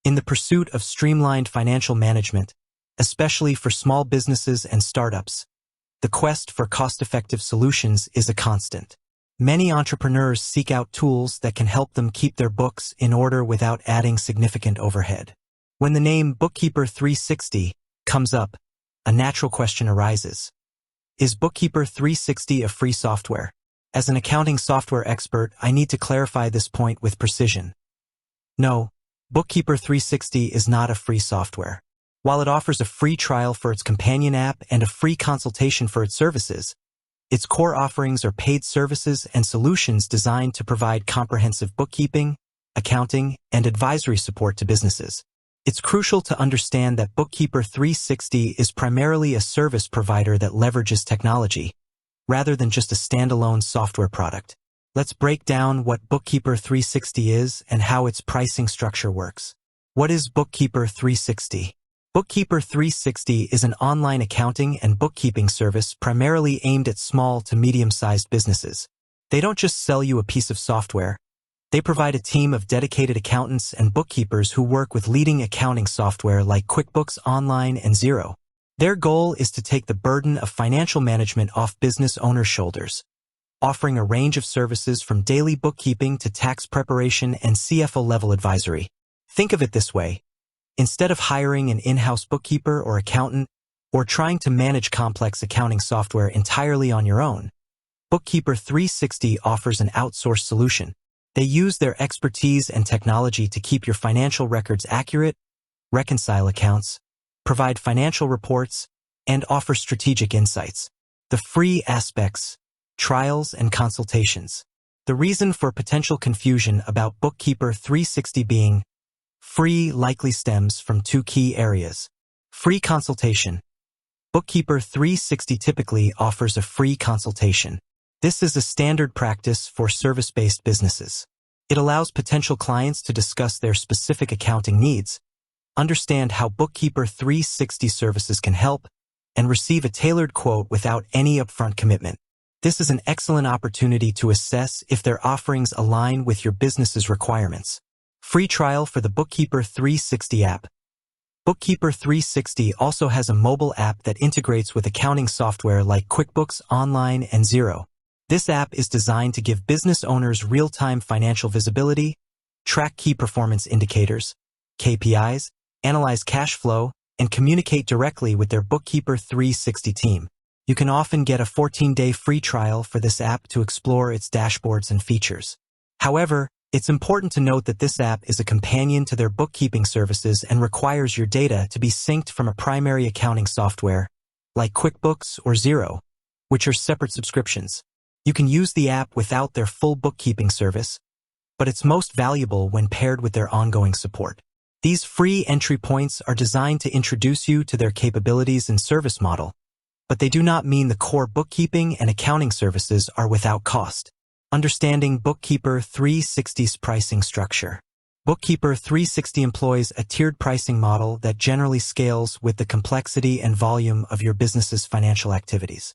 In the pursuit of streamlined financial management, especially for small businesses and startups, the quest for cost-effective solutions is a constant. Many entrepreneurs seek out tools that can help them keep their books in order without adding significant overhead. When the name Bookkeeper 360 comes up, a natural question arises. Is Bookkeeper 360 a free software? As an accounting software expert, I need to clarify this point with precision. No, Bookkeeper 360 is not a free software. While it offers a free trial for its companion app and a free consultation for its services, its core offerings are paid services and solutions designed to provide comprehensive bookkeeping, accounting, and advisory support to businesses. It's crucial to understand that Bookkeeper 360 is primarily a service provider that leverages technology, rather than just a standalone software product. Let's break down what Bookkeeper 360 is and how its pricing structure works. What is Bookkeeper 360? Bookkeeper 360 is an online accounting and bookkeeping service primarily aimed at small to medium-sized businesses. They don't just sell you a piece of software. They provide a team of dedicated accountants and bookkeepers who work with leading accounting software like QuickBooks Online and Xero. Their goal is to take the burden of financial management off business owners' shoulders, offering a range of services from daily bookkeeping to tax preparation and CFO-level advisory. Think of it this way. Instead of hiring an in-house bookkeeper or accountant, or trying to manage complex accounting software entirely on your own, Bookkeeper 360 offers an outsourced solution. They use their expertise and technology to keep your financial records accurate, reconcile accounts, provide financial reports, and offer strategic insights. The free aspects, trials, and consultations. The reason for potential confusion about Bookkeeper 360 being free likely stems from two key areas. Free consultation. Bookkeeper 360 typically offers a free consultation. This is a standard practice for service-based businesses. It allows potential clients to discuss their specific accounting needs, understand how Bookkeeper 360 services can help, and receive a tailored quote without any upfront commitment. This is an excellent opportunity to assess if their offerings align with your business's requirements. Free trial for the Bookkeeper 360 app. Bookkeeper 360 also has a mobile app that integrates with accounting software like QuickBooks Online and Xero. This app is designed to give business owners real-time financial visibility, track key performance indicators, KPIs, analyze cash flow, and communicate directly with their Bookkeeper 360 team. You can often get a 14-day free trial for this app to explore its dashboards and features. However, it's important to note that this app is a companion to their bookkeeping services and requires your data to be synced from a primary accounting software, like QuickBooks or Xero, which are separate subscriptions. You can use the app without their full bookkeeping service, but it's most valuable when paired with their ongoing support. These free entry points are designed to introduce you to their capabilities and service model, but they do not mean the core bookkeeping and accounting services are without cost. Understanding Bookkeeper 360's pricing structure. Bookkeeper 360 employs a tiered pricing model that generally scales with the complexity and volume of your business's financial activities.